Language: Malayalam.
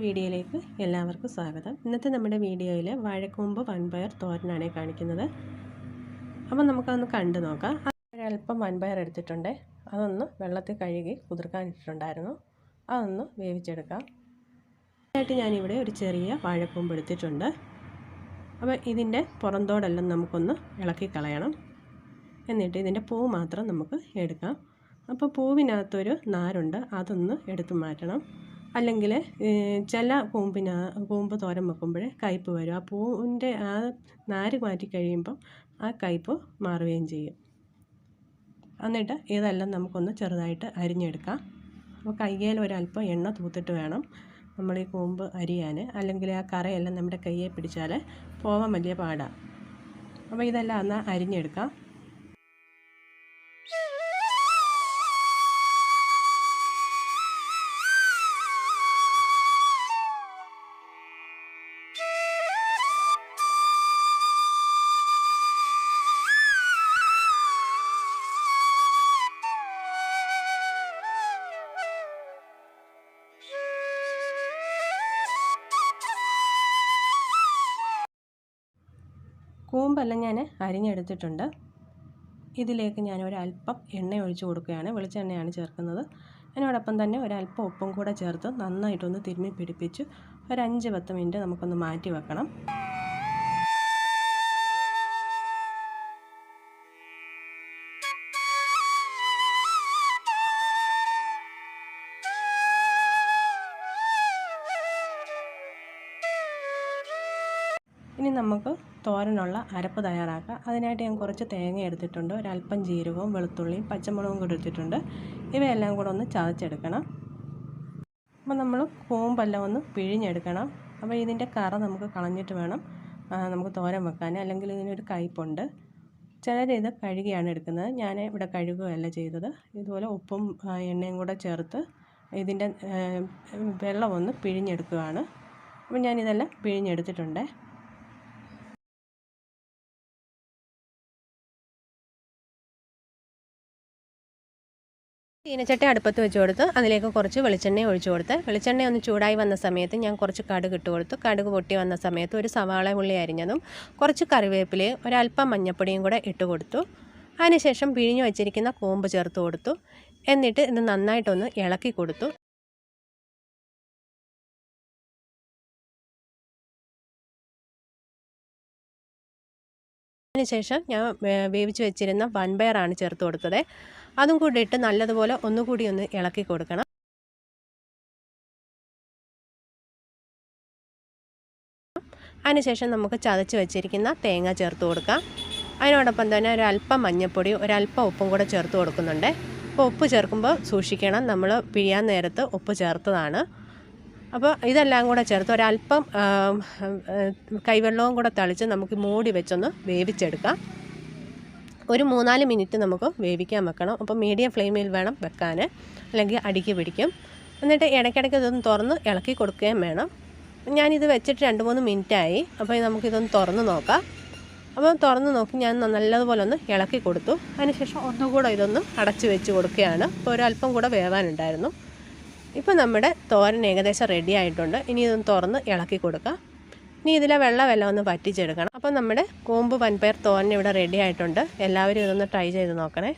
വീഡിയോയിലേക്ക് എല്ലാവർക്കും സ്വാഗതം. ഇന്നത്തെ നമ്മുടെ വീഡിയോയിൽ വാഴക്കൂമ്പ് വൻപയർ തോരനാണ് കാണിക്കുന്നത്. അപ്പോൾ നമുക്കതൊന്ന് കണ്ടു നോക്കാം. ഒരല്പം വൻപയർ എടുത്തിട്ടുണ്ട്. അതൊന്ന് വെള്ളത്തിൽ കഴുകി കുതിർക്കാനിട്ടിട്ടുണ്ടായിരുന്നു. അതൊന്ന് വേവിച്ചെടുക്കാം. ആയിട്ട് ഞാനിവിടെ ഒരു ചെറിയ വാഴക്കൂമ്പ് എടുത്തിട്ടുണ്ട്. അപ്പോൾ ഇതിൻ്റെ പുറന്തോടെല്ലാം നമുക്കൊന്ന് ഇളക്കി കളയണം. എന്നിട്ട് ഇതിൻ്റെ പൂ മാത്രം നമുക്ക് എടുക്കാം. അപ്പോൾ പൂവിനകത്തൊരു നാരുണ്ട്, അതൊന്ന് എടുത്തു മാറ്റണം. അല്ലെങ്കിൽ ചില കൂമ്പ് തോരൻ വെക്കുമ്പോൾ കയ്പ്പ് വരും. ആ പൂവിൻ്റെ ആ നാര് മാറ്റി കഴിയുമ്പം ആ കയ്പ്പ് മാറുകയും ചെയ്യും. എന്നിട്ട് ഇതെല്ലാം നമുക്കൊന്ന് ചെറുതായിട്ട് അരിഞ്ഞെടുക്കാം. അപ്പോൾ കയ്യിൽ ഒരല്പം എണ്ണ തൂത്തിട്ട് വേണം നമ്മൾ ഈ കൂമ്പ് അരിയാൻ. അല്ലെങ്കിൽ ആ കറയെല്ലാം നമ്മുടെ കയ്യെ പിടിച്ചാൽ പോവാൻ വലിയ പാടാണ്. അപ്പോൾ ഇതെല്ലാം ഒന്ന് അരിഞ്ഞെടുക്കാം. കൂമ്പെല്ലാം ഞാൻ അരിഞ്ഞെടുത്തിട്ടുണ്ട്. ഇതിലേക്ക് ഞാൻ ഒരല്പം എണ്ണ ഒഴിച്ച് കൊടുക്കുകയാണ്. വെളിച്ചെണ്ണയാണ് ചേർക്കുന്നത്. അതിനോടൊപ്പം തന്നെ ഒരല്പം ഉപ്പും കൂടെ ചേർത്ത് നന്നായിട്ടൊന്ന് തിരുമ്മി പിടിപ്പിച്ച് ഒരു 5-10 മിനിറ്റ് നമുക്കൊന്ന് മാറ്റി വെക്കണം. ഇനി നമുക്ക് തോരനുള്ള അരപ്പ് തയ്യാറാക്കാം. അതിനായിട്ട് ഞാൻ കുറച്ച് തേങ്ങ എടുത്തിട്ടുണ്ട്. ഒരല്പം ജീരകവും വെളുത്തുള്ളിയും പച്ചമുളകും കൂടി എടുത്തിട്ടുണ്ട്. ഇവയെല്ലാം കൂടെ ഒന്ന് ചതച്ചെടുക്കണം. അപ്പോൾ നമ്മൾ കൂമ്പെല്ലാം ഒന്ന് പിഴിഞ്ഞെടുക്കണം. അപ്പോൾ ഇതിൻ്റെ കറ നമുക്ക് കളഞ്ഞിട്ട് വേണം നമുക്ക് തോരൻ വെക്കാൻ. അല്ലെങ്കിൽ ഇതിനൊരു കയ്പുണ്ട്. ചിലരിത് കഴുകിയാണ് എടുക്കുന്നത്. ഞാൻ ഇവിടെ കഴുകുകയല്ല ചെയ്തത്. ഇതുപോലെ ഉപ്പും എണ്ണയും കൂടെ ചേർത്ത് ഇതിൻ്റെ വെള്ളം ഒന്ന് പിഴിഞ്ഞെടുക്കുകയാണ്. അപ്പോൾ ഞാനിതെല്ലാം പിഴിഞ്ഞെടുത്തിട്ടുണ്ട്. ചീനച്ചട്ടി അടുപ്പത്ത് വെച്ച് കൊടുത്ത് അതിലേക്ക് കുറച്ച് വെളിച്ചെണ്ണ ഒഴിച്ചു കൊടുത്ത് വെളിച്ചെണ്ണ ഒന്ന് ചൂടായി വന്ന സമയത്ത് ഞാൻ കുറച്ച് കടുക് ഇട്ട് കൊടുത്തു. കടുക് പൊട്ടി വന്ന സമയത്ത് ഒരു സവാള ഉള്ളി അരിഞ്ഞതും കുറച്ച് കറിവേപ്പിലയും ഒരല്പം മഞ്ഞൾപ്പൊടിയും കൂടെ ഇട്ട് കൊടുത്തു. അതിനുശേഷം പിഴിഞ്ഞു വച്ചിരിക്കുന്ന കൂമ്പ് ചേർത്ത് കൊടുത്തു. എന്നിട്ട് ഇത് നന്നായിട്ടൊന്ന് ഇളക്കി കൊടുത്തു. അതിനുശേഷം ഞാൻ വേവിച്ച് വെച്ചിരുന്ന വൻപയറാണ് ചേർത്ത് കൊടുത്തത്. അതും കൂടി ഇട്ട് നല്ലതുപോലെ ഒന്നുകൂടി ഒന്ന് ഇളക്കി കൊടുക്കണം. അതിനുശേഷം നമുക്ക് ചതച്ച് വെച്ചിരിക്കുന്ന തേങ്ങ ചേർത്ത് കൊടുക്കാം. അതിനോടൊപ്പം തന്നെ ഒരല്പം മഞ്ഞൾപ്പൊടി ഒരല്പം ഉപ്പും കൂടെ ചേർത്ത് കൊടുക്കുന്നുണ്ട്. അപ്പോൾ ഉപ്പ് ചേർക്കുമ്പോൾ സൂക്ഷിക്കണം, നമ്മൾ പിഴിയാൻ നേരത്ത് ഉപ്പ് ചേർത്തതാണ്. അപ്പോൾ ഇതെല്ലാം കൂടെ ചേർത്ത് ഒരല്പം കൈവെള്ളവും കൂടെ തളിച്ച് നമുക്ക് മൂടി വെച്ചൊന്ന് വേവിച്ചെടുക്കാം. ഒരു 3-4 മിനിറ്റ് നമുക്ക് വേവിക്കാൻ വെക്കണം. അപ്പോൾ മീഡിയം ഫ്ലെയിമിൽ വേണം വെക്കാൻ, അല്ലെങ്കിൽ അടിക്ക് പിടിക്കും. എന്നിട്ട് ഇടയ്ക്കിടയ്ക്ക് ഇതൊന്ന് തുറന്ന് ഇളക്കി കൊടുക്കുകയും വേണം. ഞാനിത് വെച്ചിട്ട് 2-3 മിനിറ്റായി. അപ്പോൾ നമുക്കിതൊന്ന് തുറന്ന് നോക്കാം. അപ്പോൾ തുറന്ന് നോക്കി ഞാൻ നല്ലതുപോലെ ഒന്ന് ഇളക്കി കൊടുത്തു. അതിനുശേഷം ഒന്നുകൂടെ ഇതൊന്ന് അടച്ച് വെച്ച് കൊടുക്കുകയാണ്. അപ്പോൾ ഒരല്പം കൂടെ വേവാനുണ്ടായിരുന്നു. ഇപ്പോൾ നമ്മുടെ തോരൻ ഏകദേശം റെഡി ആയിട്ടുണ്ട്. ഇനി ഇതൊന്ന് തുറന്ന് ഇളക്കി കൊടുക്കാം. ഇനി ഇതിലെ വെള്ളം ഒന്ന് വറ്റിച്ചെടുക്കണം. അപ്പോൾ നമ്മുടെ കൂമ്പ് വൻപയർ തോരൻ ഇവിടെ റെഡി ആയിട്ടുണ്ട്. എല്ലാവരും ഇതൊന്ന് ട്രൈ ചെയ്ത് നോക്കണേ.